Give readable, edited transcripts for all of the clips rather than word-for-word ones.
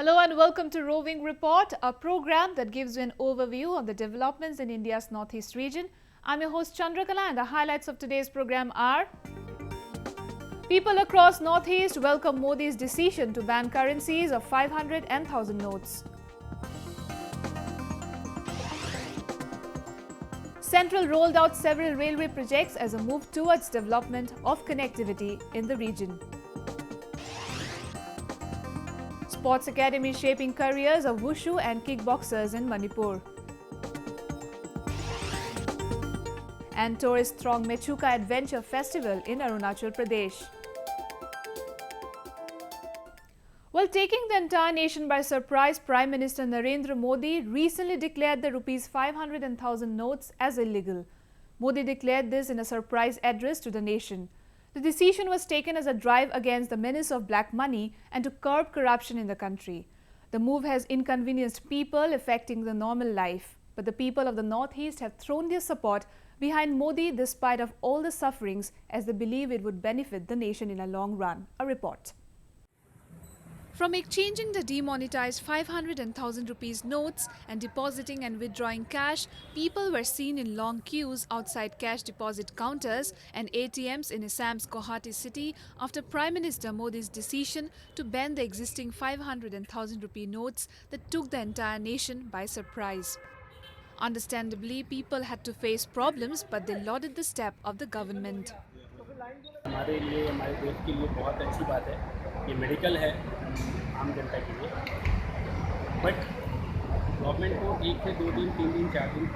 Hello and welcome to Roving Report, a program that gives you an overview of the developments in India's northeast region. I'm your host Chandrakala and the highlights of today's program are: people across northeast welcome Modi's decision to ban currencies of 500 and 1000 notes. Central rolled out several railway projects as a move towards development of connectivity in the region. Sports Academy shaping careers of wushu and kickboxers in Manipur. And tourists throng Mechuka Adventure Festival in Arunachal Pradesh. While taking the entire nation by surprise, Prime Minister Narendra Modi recently declared the rupees 500 and 1000 notes as illegal. Modi declared this in a surprise address to the nation. The decision was taken as a drive against the menace of black money and to curb corruption in the country. The move has inconvenienced people affecting the normal life, but the people of the Northeast have thrown their support behind Modi despite of all the sufferings, as they believe it would benefit the nation in a long run. A report. From exchanging the demonetized 500 and 1000 rupees notes and depositing and withdrawing cash, people were seen in long queues outside cash deposit counters and ATMs in Assam's Guwahati city after Prime Minister Modi's decision to ban the existing 500 and 1000 rupee notes that took the entire nation by surprise. Understandably, people had to face problems, but they lauded the step of the government. हमारे लिए हमारे देश के लिए बहुत अच्छी बात है, ये मेडिकल है आम जनता के लिए, बट गवर्नमेंट को 1 से 2 दिन 3 दिन 4 दिन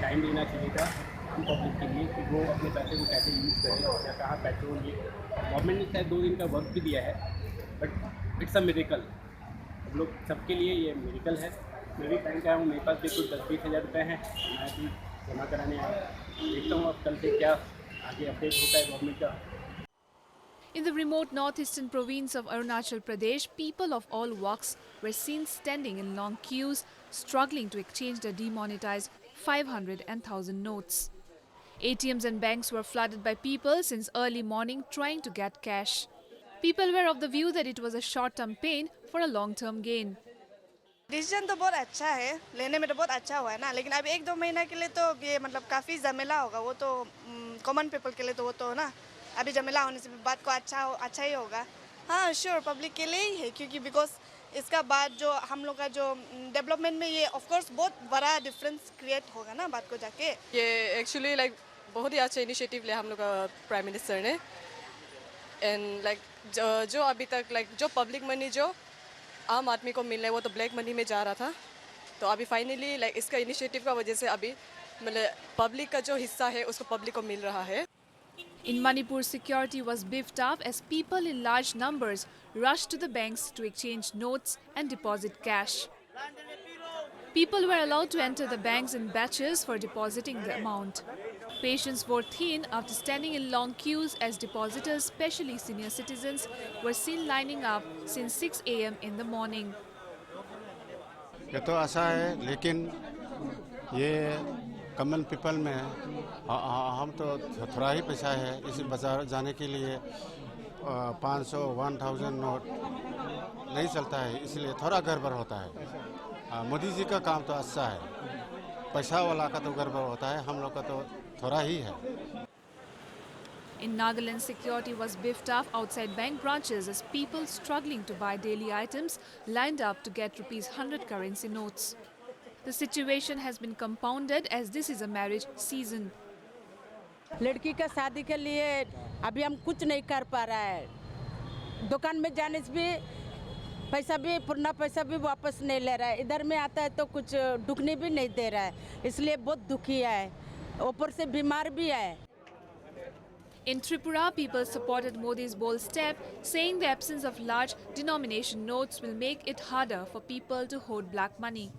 टाइम देना चाहिए था आम पब्लिक के लिए कि वो अपने पैसे को कैसे यूज़ करें या कहाँ पेट्रोल ये गवर्नमेंट ने शायद 2 दिन का वक्त भी दिया है, बट इट्स अ मेडिकल। हम लोग सबके लिए ये मेडिकल है। मैं भी बैंक आया हूँ, मेरे पास भी कुछ 10-20 हज़ार रुपये हैं, मैं भी जमा कराने आया। देखता हूँ अब कल से क्या आगे अपडेट होता है गवर्नमेंट का। In the remote northeastern province of Arunachal Pradesh, people of all walks were seen standing in long queues, struggling to exchange the demonetized 500 and 1000 notes. ATMs and banks were flooded by people since early morning trying to get cash. People were of the view that it was a short-term pain for a long-term gain. Decision तो बहुत अच्छा है, लेने में तो बहुत अच्छा हुआ है ना, लेकिन अब 1-2 महीना के लिए तो ये मतलब काफ़ी झमेला होगा। वो तो कॉमन पीपल के लिए तो वो तो ना अभी झमेला होने से बात को अच्छा ही होगा। हाँ श्योर, पब्लिक के लिए ही है, क्योंकि बिकॉज इसका बाद जो हम लोग का जो डेवलपमेंट में ये ऑफ कोर्स बहुत बड़ा डिफरेंस क्रिएट होगा ना बात को जाके। ये एक्चुअली लाइक बहुत ही अच्छा इनिशिएटिव लिया हम लोग का प्राइम मिनिस्टर ने, एंड लाइक जो अभी तक लाइक जो पब्लिक मनी जो आम आदमी को मिल रहा है वो तो ब्लैक मनी में जा रहा था, तो अभी फाइनली लाइक इसका इनिशिएटिव का वजह से अभी मतलब पब्लिक का जो हिस्सा है उसको पब्लिक को मिल रहा है। In Manipur, security was beefed up as people in large numbers rushed to the banks to exchange notes and deposit cash. People were allowed to enter the banks in batches for depositing the amount. Patients wore thin after standing in long queues as depositors, especially senior citizens, were seen lining up since 6 a.m. in the morning. ये तो ऐसा है, लेकिन ये common people में हम तो थोड़ा ही पैसा है, इस बाजार जाने के लिए 500 1000 नोट नहीं चलता है, इसलिए थोड़ा गड़बड़ होता है। मोदी जी का काम तो अच्छा है, पैसा वाला का तो गड़बड़ होता है, हम लोग का तो थोड़ा ही है। In Nagaland, security was beefed up outside bank branches as people struggling to buy daily items lined up to get rupees 100 currency notes. The situation has been compounded as this is a marriage season. लड़की का शादी के लिए अभी हम कुछ नहीं कर पा रहा है। दुकान में जाने से भी पैसा भी पुराना पैसा भी वापस नहीं ले रहा है, इधर में आता है तो कुछ ढुकने भी नहीं दे रहा है, इसलिए बहुत दुखी है, ऊपर से बीमार भी है। In Tripura, people supported Modi's bold step, saying the absence of large denomination notes will make it harder for people to hoard black money.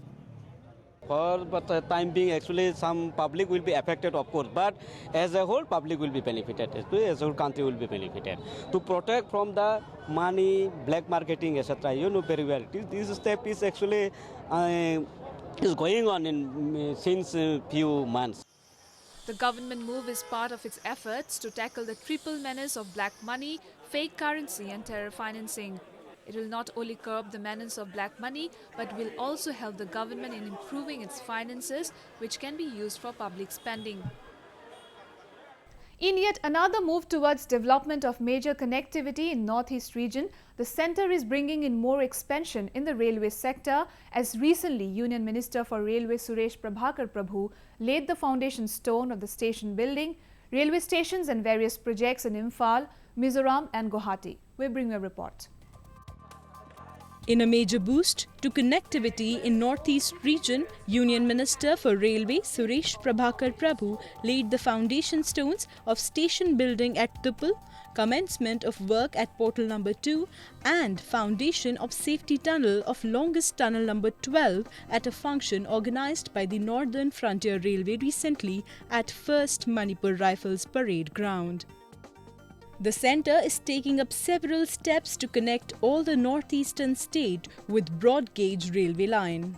For the time being, actually, some public will be affected, of course, but as a whole, public will be benefited. As a whole country will be benefited. To protect from the money, black marketing, etc., you know very well. This step is actually is going on since few months. The government move is part of its efforts to tackle the triple menace of black money, fake currency and terror financing. It will not only curb the menace of black money, but will also help the government in improving its finances, which can be used for public spending. In yet another move towards development of major connectivity in Northeast region, the centre is bringing in more expansion in the railway sector, as recently Union Minister for Railway Suresh Prabhakar Prabhu laid the foundation stone of the station building, railway stations and various projects in Imphal, Mizoram and Guwahati. We bring a report. In a major boost to connectivity in Northeast region, Union Minister for Railway Suresh Prabhakar Prabhu laid the foundation stones of station building at Tupul, commencement of work at portal number 2 and foundation of safety tunnel of longest tunnel number 12 at a function organized by the Northern Frontier Railway recently at 1st Manipur Rifles Parade Ground. The centre is taking up several steps to connect all the northeastern state with broad gauge railway line.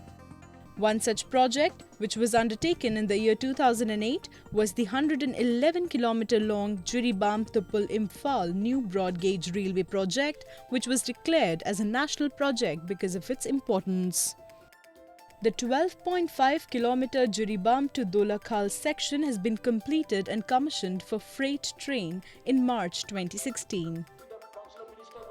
One such project, which was undertaken in the year 2008, was the 111 km long Jiribam Tupul Imphal new broad gauge railway project, which was declared as a national project because of its importance. The 12.5 km Jiribam to Dolakhal section has been completed and commissioned for freight train in March 2016.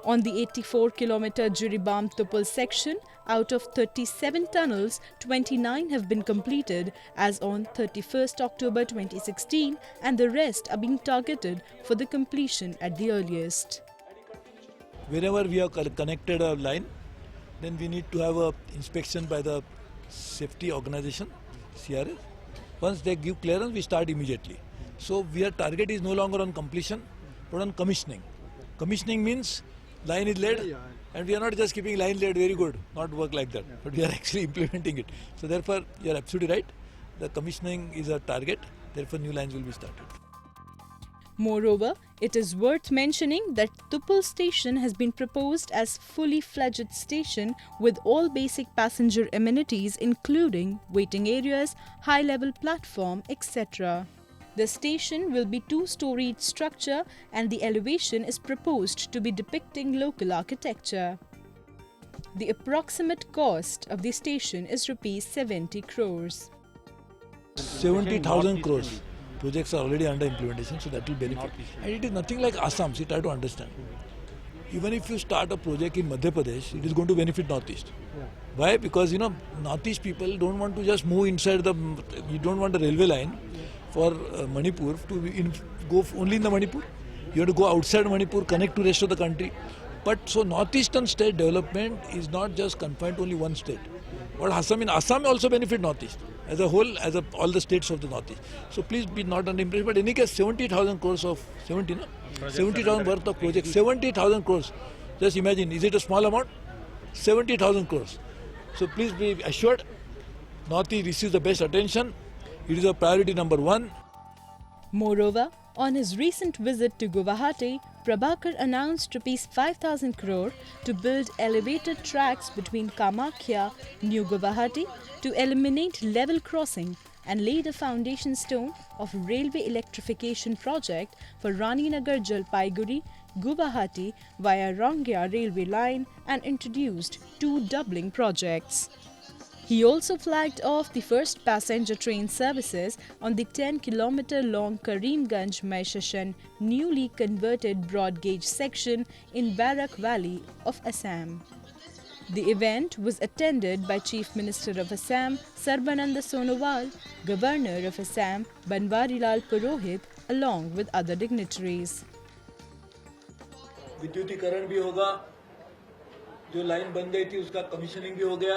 On the 84 km Jiribam Tupul section, out of 37 tunnels, 29 have been completed as on 31st October 2016 and the rest are being targeted for the completion at the earliest. Wherever we have connected a line, then we need to have an inspection by the safety organization, CRS. Once they give clearance, we start immediately. So our target is no longer on completion, but on commissioning. Commissioning means line is laid, and we are not just keeping line laid, very good, not work like that, but we are actually implementing it. So therefore, you are absolutely right. The commissioning is our target, therefore new lines will be started. Moreover, it is worth mentioning that Tupul station has been proposed as fully fledged station with all basic passenger amenities including waiting areas, high-level platform, etc. The station will be two-storied structure and the elevation is proposed to be depicting local architecture. The approximate cost of the station is Rs 70 crores. 70,000 crores. Projects are already under implementation, so that will benefit. And it is nothing like Assam, see, try to understand. Even if you start a project in Madhya Pradesh, it is going to benefit Northeast. Why? Because, Northeast people don't want to just move inside you don't want a railway line for Manipur to go only in the Manipur. You have to go outside Manipur, connect to rest of the country. But so Northeastern state development is not just confined to only one state. What Assam also benefit Northeast as a whole, all the states of the Northeast. So please be not under impression. But in any case, 70,000 crores of 70,000 worth of projects. 70,000 crores. Just imagine, is it a small amount? 70,000 crores. So please be assured, Northeast receives the best attention. It is a priority number 1. Moreover, on his recent visit to Guwahati, Prabhakar announced Rs 5,000 crore to build elevated tracks between Kamakhya, New Guwahati to eliminate level crossing and laid a foundation stone of railway electrification project for Raninagar Jalpaiguri, Guwahati via Rangya railway line and introduced 2 doubling projects. He also flagged off the first passenger train services on the 10-km long Karimganj-Maishashan newly converted broad gauge section in Barak Valley of Assam. The event was attended by Chief Minister of Assam, Sarbananda Sonowal, Governor of Assam, Banwarilal Purohit, along with other dignitaries. विद्युतीकरण भी होगा, जो line बन गई थी उसका commissioning भी हो गया,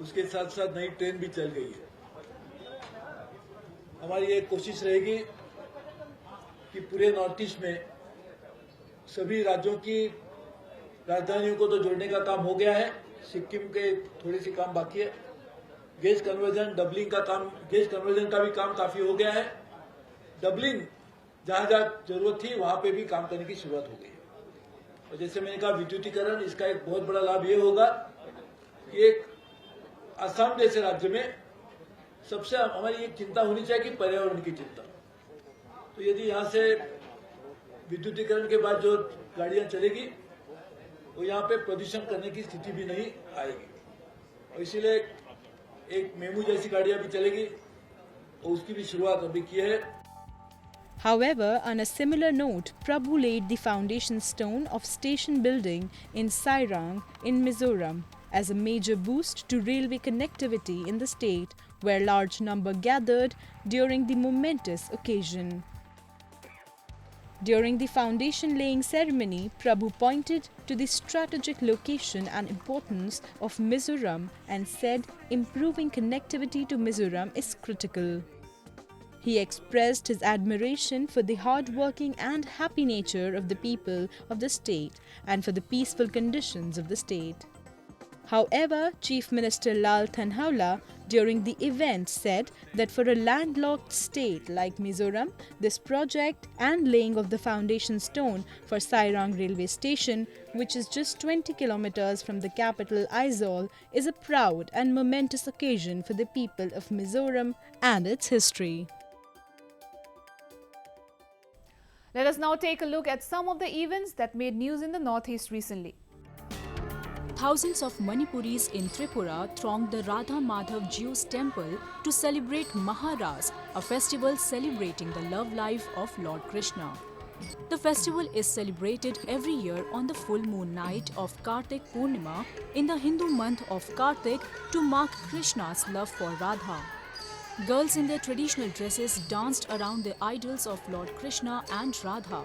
उसके साथ साथ नई ट्रेन भी चल गई है। हमारी एक कोशिश रहेगी कि पूरे नॉर्थ ईस्ट में सभी राज्यों की राजधानियों को तो जोड़ने का काम हो गया है, सिक्किम के थोड़ी सी काम बाकी है। गेज कन्वर्जन, डबलिंग का काम, गेज कन्वर्जन का भी काम काफी हो गया है। डबलिंग जहां जहां जरूरत थी वहां पे भी काम करने की शुरुआत हो गई है। और जैसे मैंने कहा, विद्युतीकरण, इसका एक बहुत बड़ा लाभ ये होगा कि एक असम जैसे राज्य में सबसे हमारी एक चिंता होनी चाहिए कि पर्यावरण की चिंता। तो यदि यहाँ से विद्युतीकरण के बाद जो गाड़ियां चलेगी वो यहाँ पे प्रदूषण करने की स्थिति भी नहीं आएगी। और इसीलिए एक मेमू जैसी गाड़ियाँ भी चलेगी और उसकी भी शुरुआत अभी की है। However, on a similar note, Prabhu laid the foundation stone of station building in Sairang in Mizoram as a major boost to railway connectivity in the state, where large number gathered during the momentous occasion. During the foundation laying ceremony, Prabhu pointed to the strategic location and importance of Mizoram and said improving connectivity to Mizoram is critical. He expressed his admiration for the hard-working and happy nature of the people of the state and for the peaceful conditions of the state. However, Chief Minister Lal Thanhawla during the event said that for a landlocked state like Mizoram, this project and laying of the foundation stone for Sairang railway station, which is just 20 kilometers from the capital Aizawl, is a proud and momentous occasion for the people of Mizoram and its history. Let us now take a look at some of the events that made news in the Northeast recently. Thousands of Manipuris in Tripura thronged the Radha Madhav Jiyos temple to celebrate Maharas, a festival celebrating the love life of Lord Krishna. The festival is celebrated every year on the full moon night of Kartik Purnima in the Hindu month of Kartik to mark Krishna's love for Radha. Girls in their traditional dresses danced around the idols of Lord Krishna and Radha.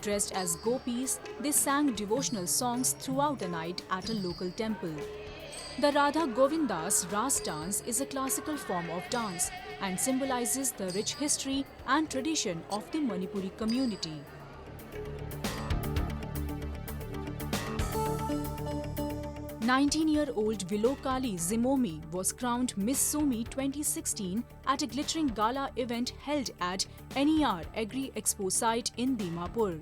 Dressed as gopis, they sang devotional songs throughout the night at a local temple. The Radha Govindas Ras dance is a classical form of dance and symbolizes the rich history and tradition of the Manipuri community. "19-year-old Vilokali Zimomi was crowned Miss Sumi 2016 at a glittering gala event held at NER Agri Expo site in Dimapur.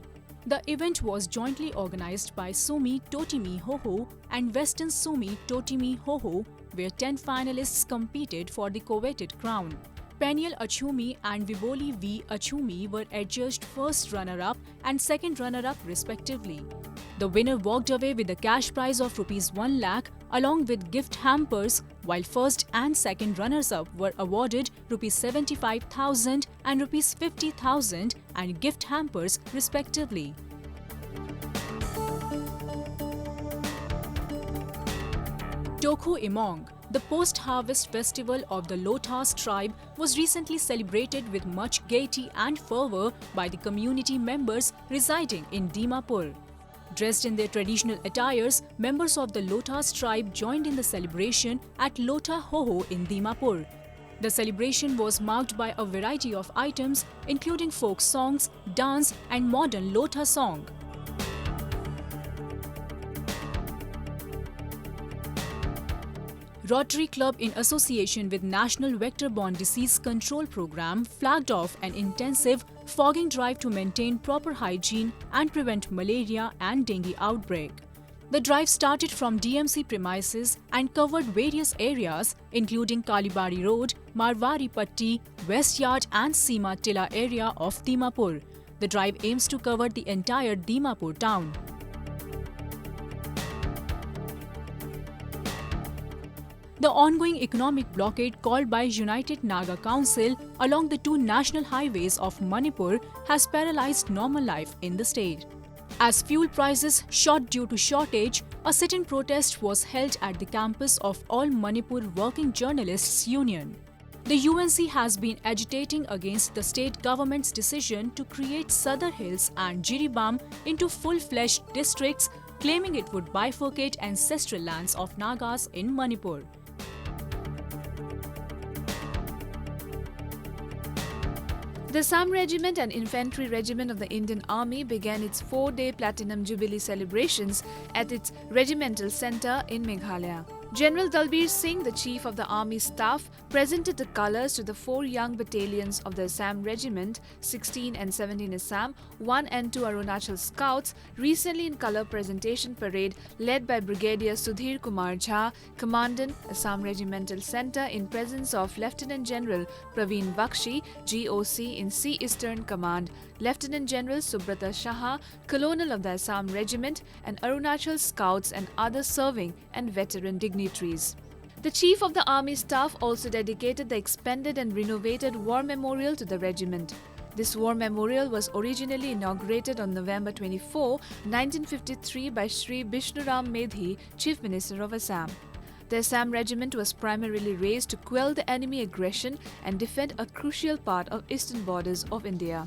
The event was jointly organized by Sumi Totimi Hoho and Western Sumi Totimi Hoho, where 10 finalists competed for the coveted crown. Peniel Achumi and Viboli V. Achumi were adjudged first runner-up and second runner-up respectively. The winner walked away with a cash prize of Rs 1 lakh along with gift hampers, while first and second runners-up were awarded Rs 75,000 and Rs 50,000 and gift hampers respectively. Tokhu Imong, the post-harvest festival of the Lotas tribe, was recently celebrated with much gaiety and fervour by the community members residing in Dimapur. Dressed in their traditional attires, members of the Lotas tribe joined in the celebration at Lota Hoho in Dimapur. The celebration was marked by a variety of items including folk songs, dance and modern Lota song. Rotary Club, in association with National Vector-Borne Disease Control Program, flagged off an intensive fogging drive to maintain proper hygiene and prevent malaria and dengue outbreak. The drive started from DMC premises and covered various areas including Kalibari Road, Marwari Patti, West Yard and Seema Tilla area of Dimapur. The drive aims to cover the entire Dimapur town. The ongoing economic blockade called by United Naga Council along the 2 national highways of Manipur has paralyzed normal life in the state. As fuel prices shot due to shortage, a sit-in protest was held at the campus of All Manipur Working Journalists Union. The UNC has been agitating against the state government's decision to create Sadar Hills and Jiribam into full-fledged districts, claiming it would bifurcate ancestral lands of Nagas in Manipur. The Assam Regiment and Infantry Regiment of the Indian Army began its 4-day Platinum Jubilee celebrations at its regimental centre in Meghalaya. General Dalbir Singh, the Chief of the Army Staff, presented the colours to the 4 young battalions of the Assam Regiment, 16 and 17 Assam, 1 and 2 Arunachal Scouts, recently in colour presentation parade led by Brigadier Sudhir Kumar Jha, Commandant, Assam Regimental Centre, in presence of Lieutenant General Praveen Bakshi, GOC in Sea Eastern Command, Lieutenant General Subrata Shaha, Colonel of the Assam Regiment, and Arunachal Scouts and other serving and veteran dignitaries. The Chief of the Army Staff also dedicated the expanded and renovated War Memorial to the regiment. This War Memorial was originally inaugurated on November 24, 1953 by Shri Bishnuram Medhi, Chief Minister of Assam. The Assam Regiment was primarily raised to quell the enemy aggression and defend a crucial part of eastern borders of India.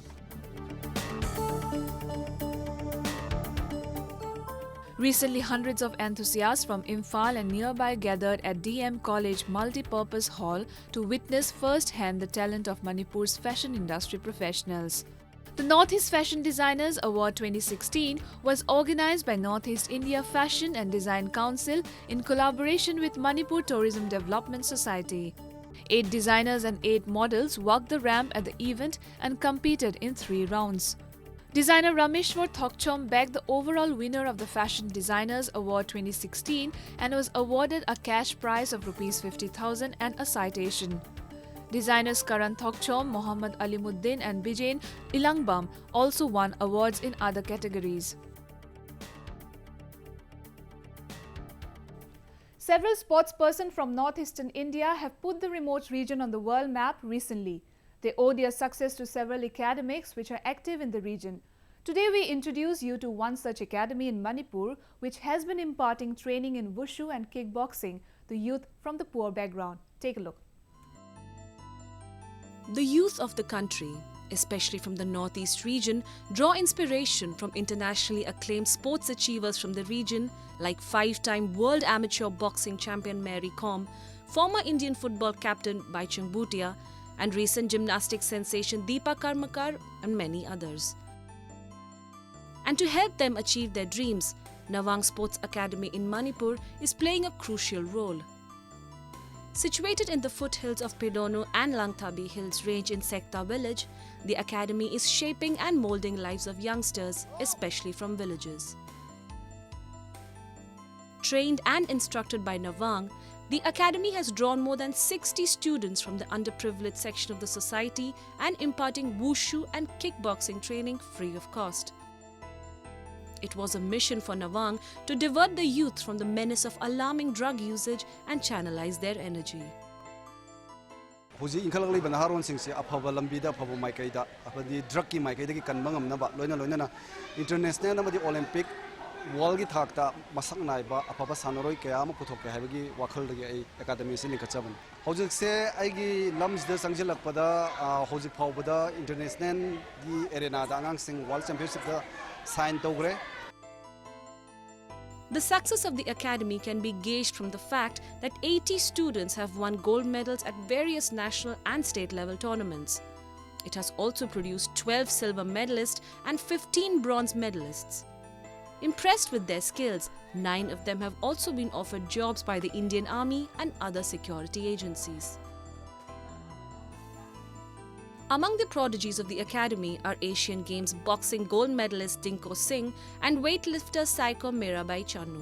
Recently, hundreds of enthusiasts from Imphal and nearby gathered at DM College Multi-Purpose Hall to witness first-hand the talent of Manipur's fashion industry professionals. The Northeast Fashion Designers Award 2016 was organized by Northeast India Fashion and Design Council in collaboration with Manipur Tourism Development Society. 8 designers and 8 models walked the ramp at the event and competed in 3 rounds. Designer Rameshwar Thokchom bagged the overall winner of the Fashion Designers Award 2016 and was awarded a cash prize of Rs 50,000 and a citation. Designers Karan Thokchom, Mohammad Alimuddin and Bijain Ilangbam also won awards in other categories. Several sportspersons from northeastern India have put the remote region on the world map recently. They owe their success to several academics which are active in the region. Today we introduce you to one such academy in Manipur which has been imparting training in wushu and kickboxing to youth from the poor background. Take a look. The youth of the country, especially from the northeast region, draw inspiration from internationally acclaimed sports achievers from the region like 5-time world amateur boxing champion Mary Kom, former Indian football captain Baichung Bhutia, and recent gymnastics sensation Deepa Karmakar and many others. And to help them achieve their dreams, Nawang Sports Academy in Manipur is playing a crucial role. Situated in the foothills of Pedono and Langtabi Hills range in Sekta village, the academy is shaping and molding lives of youngsters, especially from villages. Trained and instructed by Nawang, the academy has drawn more than 60 students from the underprivileged section of the society and imparting wushu and kickboxing training free of cost. It was a mission for Nawang to divert the youth from the menace of alarming drug usage and channelize their energy. Huji inkalang liban haron sing se aphawa lambida aphawa maikaida apadi drug ki maikaida ki kanbangam na ba loina na international na madi Olympic world ki thakta masak naiba apaba sanaroi kaya ma puthok ke habagi wakhal dagi ai academy se likachaban hojik se aigi lams da sangjilakpada hojik phawbada international gi arena da angang sing world championship da sign togre. The success of the academy can be gauged from the fact that 80 students have won gold medals at various national and state level tournaments. It has also produced 12 silver medalists and 15 bronze medalists. Impressed with their skills, 9 of them have also been offered jobs by the Indian Army and other security agencies. Among the prodigies of the academy are Asian Games boxing gold medalist Dinko Singh and weightlifter Saiko Mirabai Chanu.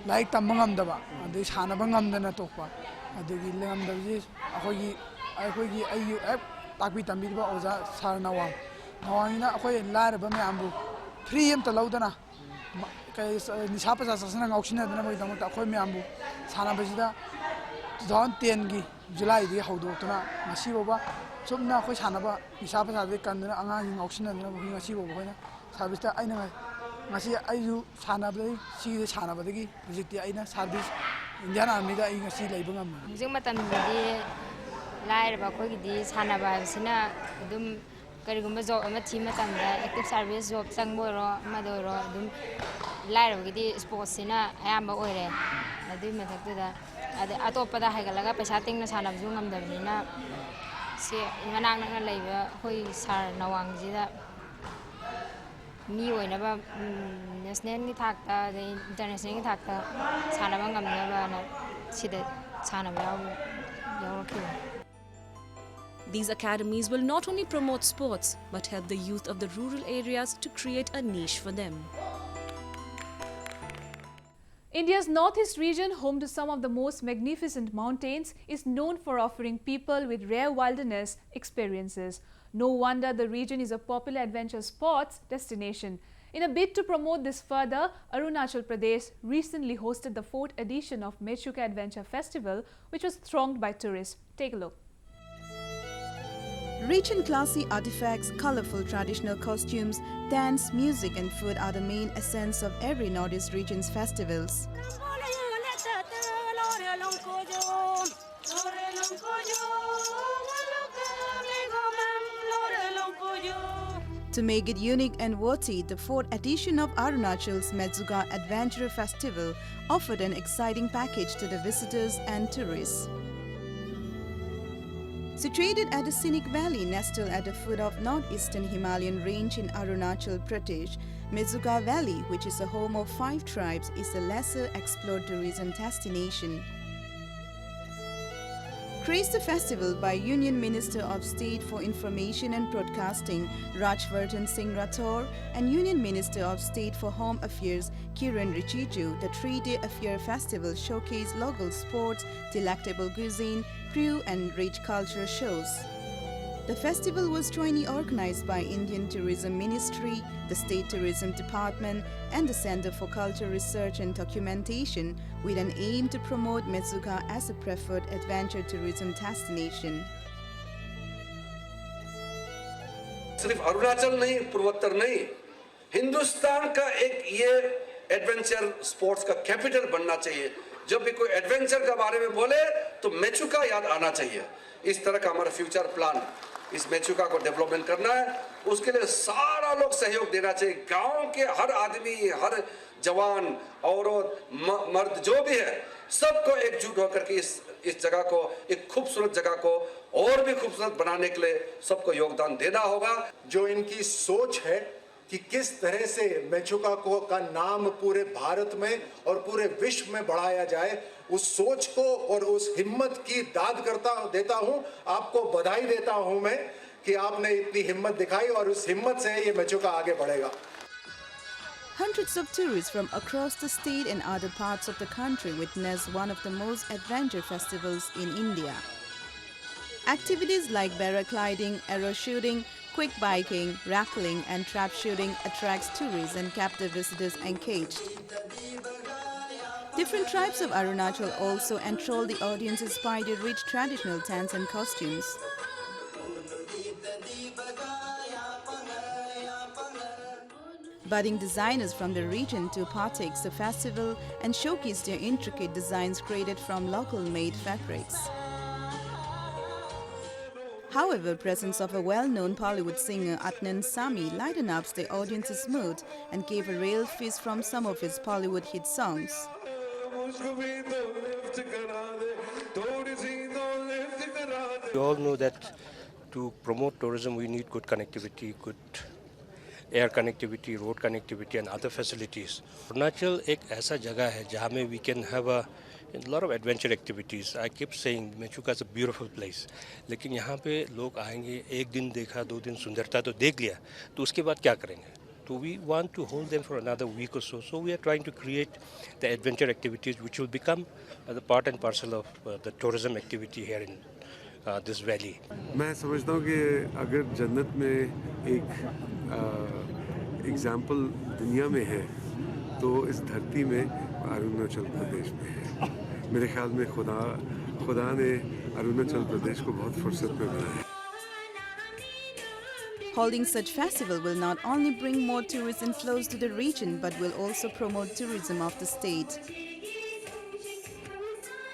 Like Tamangam, this Hanabangam than a topa. The Gillam the Ayu Tapitambiba Oza Sarnawa. Nawana, Akoy, Laraba Mambu, 3 to Laudana. Nishapas as an auction at the Akoy Mambu, Sanabazida, Don Tiengi, July, the Hodotana, Masiva, Sumna Hanaba, Nishapas at the Kandan auction and Masiva, Sabista, I know. Masi ayu sanabli si sanabadagi project aina service Indian Army da inga si leibangam jing matam di lai ba ko gi sanaba sina dum karigumba job ama thi matam da active service job sangmoro madoro dum lai gi sports sina ayamba oire adu mathak da ꯑꯇꯣꯞꯄꯗ ꯍꯥꯏꯒꯠꯂꯒ ꯄꯩꯁꯥ ꯇꯤꯡꯅ ꯁꯥꯟꯅꯕꯁꯨ ꯉꯝꯗꯕꯅꯤꯅ ꯁꯤ ꯃꯅꯥꯛ ꯅꯛꯅ ꯂꯩꯕ ꯑꯩꯈꯣꯏ ꯁꯥꯔ ꯅꯋꯥꯡꯁꯤꯗ ꯃꯤ ꯑꯣꯏꯅꯕ ꯅꯦꯁꯅꯦꯜꯒꯤ ꯊꯥꯛꯇ ꯑꯗꯩ ꯏꯟꯇꯔꯅꯦꯁꯅꯦꯜꯒꯤ ꯊꯥꯛꯇ ꯁꯥꯟꯅꯕ ꯉꯝꯅꯕꯅ ꯁꯤꯗ ꯁꯥꯟꯅꯕ ꯌꯥꯎꯔꯛꯈꯤꯕꯅꯤ. These academies will not only promote sports but help the youth of the rural areas to create a niche for them. India's northeast region, home to some of the most magnificent mountains, is known for offering people with rare wilderness experiences. No wonder the region is a popular adventure sports destination. In a bid to promote this further, Arunachal Pradesh recently hosted the 4th edition of Mechuka Adventure Festival, which was thronged by tourists. Take a look. Rich in classy artifacts, colorful traditional costumes, dance, music and food are the main essence of every Northeast region's festivals. To make it unique and worthy, the 4th edition of Arunachal's Mechuka Adventure Festival offered an exciting package to the visitors and tourists. Situated at a scenic valley nestled at the foot of northeastern Himalayan range in Arunachal Pradesh, Mechuka Valley, which is the home of 5 tribes, is a lesser explored tourism destination. Graced the festival by Union Minister of State for Information and Broadcasting Rajvardhan Singh Rathore and Union Minister of State for Home Affairs Kiran Rijiju, the 3-day affair festival showcased local sports, delectable cuisine, crew and rich cultural shows. The festival was jointly organized by Indian Tourism Ministry, the State Tourism Department and the Center for Cultural Research and Documentation with an aim to promote Mechuka as a preferred adventure tourism destination. सिर्फ अरुणाचल नहीं, पूर्वोत्तर नहीं, हिंदुस्तान का एक ये adventure sports का capital बनना चाहिए. जब भी कोई एडवेंचर के बारे में बोले तो मेचुका याद आना चाहिए. इस तरह का हमारा फ्यूचर प्लान, इस मेचुका को डेवलपमेंट करना है. उसके लिए सारा लोग सहयोग देना चाहिए. गांव के हर आदमी, हर जवान, औरत, मर्द जो भी है, सबको एकजुट होकर के इस जगह को, एक खूबसूरत जगह को और भी खूबसूरत बनाने के लिए सबको योगदान देना होगा. जो इनकी सोच है कि किस तरह से मेचुका को का नाम पूरे भारत में और पूरे विश्व में बढ़ाया जाए, उस सोच को और उस हिम्मत की दाद देता हूं. आपको बधाई देता हूं मैं कि आपने इतनी हिम्मत दिखाई और उस हिम्मत से ये मेचुका आगे बढ़ेगा. Hundreds of tourists from across the state and other parts of the country witnessed one of the most adventure festivals in India. Activities like paragliding, arrow shooting, quick biking, rappelling and trap shooting attracts tourists and kept the visitors engaged. Different tribes of Arunachal also enthrall the audiences by their rich traditional dance and costumes. Budding designers from the region too partake the festival and showcase their intricate designs created from local-made fabrics. However, presence of a well-known Bollywood singer Adnan Sami lightened up the audience's mood and gave a real feast from some of his Bollywood hit songs. We all know that to promote tourism we need good connectivity, good air connectivity, road connectivity and other facilities. Arunachal एक ऐसा जगह है जहाँ में we can have a lot of adventure activities. I keep saying Mechuka is a beautiful place. लेकिन यहाँ पे लोग आएंगे, एक दिन देखा, 2 दिन सुंदरता तो देख लिया, तो उसके बाद क्या करेंगे? So we want to hold them for another week or so. So we are trying to create the adventure activities which will become the part and parcel of the tourism activity here in this valley. मैं समझता हूँ कि अगर जन्नत में एक example दुनिया में है तो इस धरती में अरुणाचल प्रदेश में है. मेरे ख्याल में खुदा ने अरुणाचल प्रदेश को बहुत फुर्सत में बनाया. Holding such festival will not only bring more tourist inflows to the region but will also promote tourism of the state.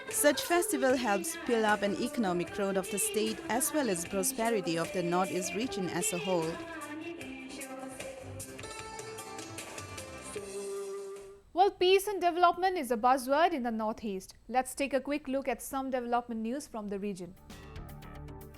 Such festival helps build up an economic growth of the state as well as prosperity of the northeast region as a whole. Well, peace and development is a buzzword in the Northeast. Let's take a quick look at some development news from the region.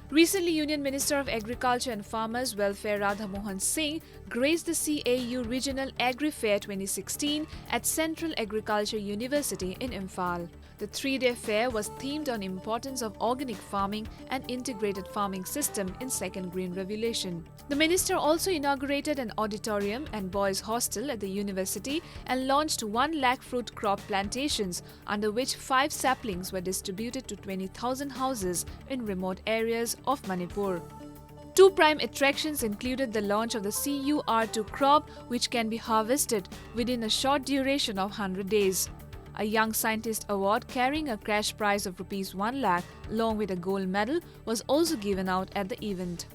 Recently, Union Minister of Agriculture and Farmers Welfare Radha Mohan Singh graced the CAU Regional Agri Fair 2016 at Central Agriculture University in Imphal. The three-day fair was themed on importance of organic farming and integrated farming system in Second Green Revolution. The minister also inaugurated an auditorium and boys' hostel at the university and launched 1 lakh fruit crop plantations, under which 5 saplings were distributed to 20,000 houses in remote areas of Manipur. 2 prime attractions included the launch of the CUR2 crop, which can be harvested within a short duration of 100 days. A Young Scientist Award carrying a cash prize of ₹1 lakh along with a gold medal was also given out at the event.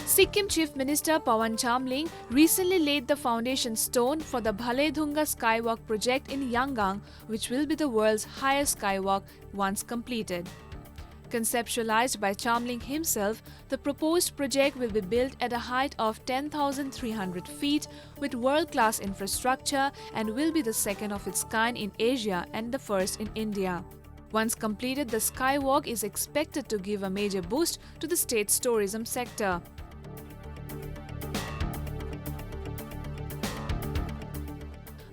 Sikkim Chief Minister Pawan Chamling recently laid the foundation stone for the Bhaledhunga Skywalk project in Yangon, which will be the world's highest skywalk once completed. Conceptualized by Chamling himself, the proposed project will be built at a height of 10,300 feet with world-class infrastructure and will be the second of its kind in Asia and the first in India. Once completed, the skywalk is expected to give a major boost to the state's tourism sector.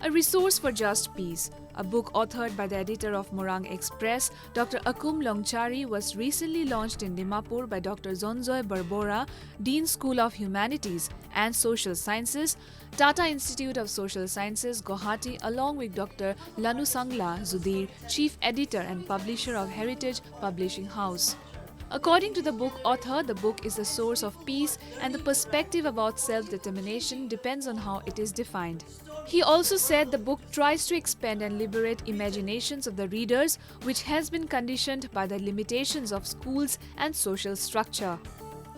A Resource for Just Peace, a book authored by the editor of Morang Express, Dr. Akum Longchari, was recently launched in Dimapur by Dr. Zonzoy Barbora, Dean School of Humanities and Social Sciences, Tata Institute of Social Sciences, Guwahati, along with Dr. Lanu Sangla Zudir, Chief Editor and Publisher of Heritage Publishing House. According to the book author, the book is the source of peace and the perspective about self-determination depends on how it is defined. He also said the book tries to expand and liberate imaginations of the readers, which has been conditioned by the limitations of schools and social structure.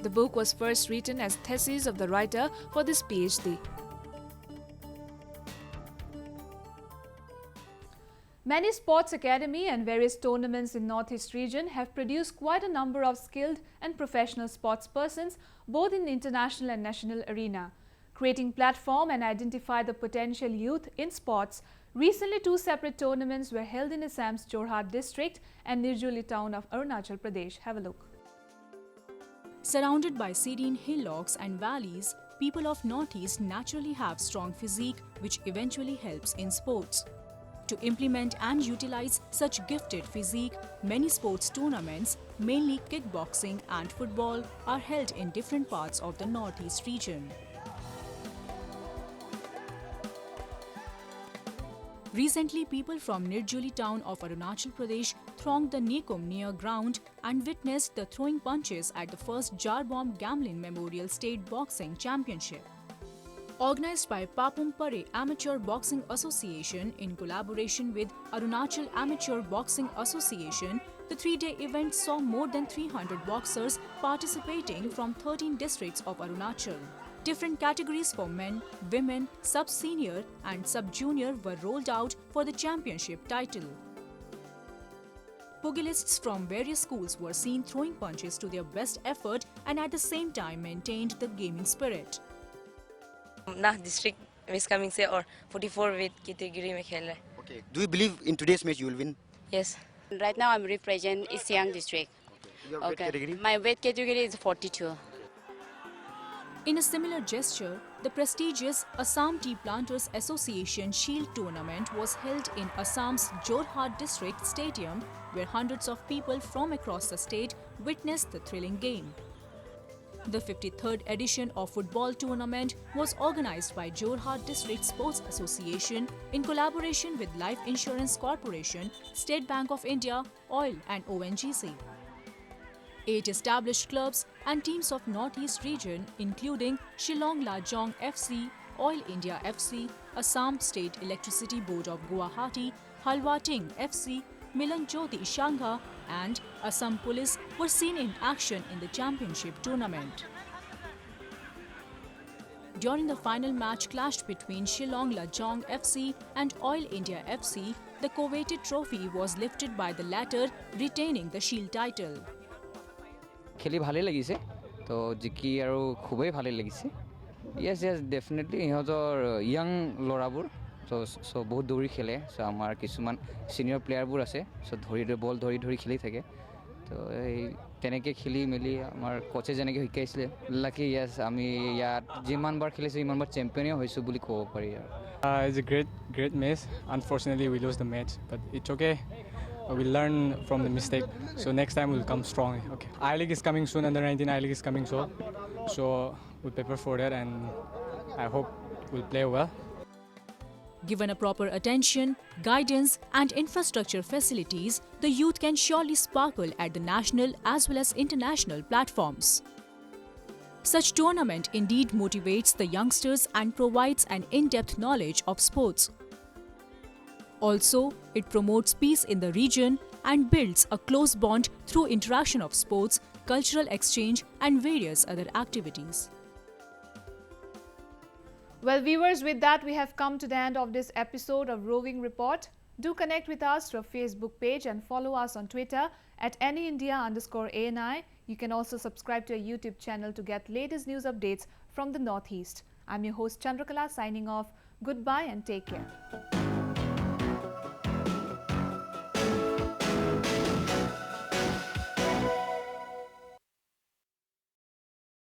The book was first written as thesis of the writer for this PhD. Many sports academy and various tournaments in Northeast region have produced quite a number of skilled and professional sportspersons both in international and national arena. Creating platform and identify the potential youth in sports, recently 2 separate tournaments were held in Assam's Jorhat district and Nirjuli town of Arunachal Pradesh. Have a look. Surrounded by serene hillocks and valleys, people of Northeast naturally have strong physique, which eventually helps in sports. To implement and utilize such gifted physique, many sports tournaments, mainly kickboxing and football, are held in different parts of the Northeast region. Recently, people from Nirjuli town of Arunachal Pradesh thronged the Nikum near ground and witnessed the throwing punches at the first Jarbomb Gamlin Memorial State Boxing Championship. Organized by Papum Pare Amateur Boxing Association in collaboration with Arunachal Amateur Boxing Association, the 3-day event saw more than 300 boxers participating from 13 districts of Arunachal. Different categories for men, women, sub-senior and sub-junior were rolled out for the championship title. Pugilists from various schools were seen throwing punches to their best effort and at the same time maintained the gaming spirit. District is coming say or 44 weight category mein khel raha hai. Okay. Do you believe in today's match you will win? Yes. Right now I'm representing East Siang district. Your weight category? My weight category is 42. In a similar gesture, the prestigious Assam Tea Planters Association Shield Tournament was held in Assam's Jorhat District Stadium, where hundreds of people from across the state witnessed the thrilling game. The 53rd edition of football tournament was organized by Jorhat District Sports Association in collaboration with Life Insurance Corporation, State Bank of India, Oil and ONGC. 8 established clubs and teams of Northeast region including Shillong Lajong FC, Oil India FC, Assam State Electricity Board of Guwahati, Halwating FC, Milan Jyoti Shangha and Assam Police were seen in action in the championship tournament. During the final match clashed between Shillong Lajong FC and Oil India FC, the coveted trophy was lifted by the latter, retaining the shield title. খেলি ভালে লাগিছে তো জিকি আৰু খুবই ভালে লাগিছে Yes, definitely. Ihotor young lorabur. So বহুত দৌৰি খেলে so আমাৰ কিছুমান সিনিয়ৰ প্লেয়াৰবোৰ আছে so বল ধৰি খেলি থাকে তো এই তেনেকৈ খেলি মেলি আমাৰ কোচে যেনেকৈ শিকাইছিলে লাকি ইয়াছ আমি ইয়াত যিমানবাৰ খেলিছোঁ ইমানবাৰ চেম্পিয়নো হৈছোঁ বুলি ক'ব পাৰি আৰু It's a great match. Unfortunately, we lose the match, but it's okay. We learn from the mistake, so next time we'll come strong. Okay. I-League is coming soon, under 19 I-League is coming soon, so we'll prepare for that, and I hope we'll play well. Given a proper attention, guidance and infrastructure facilities, the youth can surely sparkle at the national as well as international platforms. Such tournament indeed motivates the youngsters and provides an in-depth knowledge of sports. Also, it promotes peace in the region and builds a close bond through interaction of sports, cultural exchange and various other activities. Well, viewers, with that we have come to the end of this episode of Roving Report. Do connect with us through our Facebook page and follow us on Twitter at anyindia_ANI. You can also subscribe to our YouTube channel to get latest news updates from the Northeast. I'm your host Chandrakala signing off. Goodbye and take care.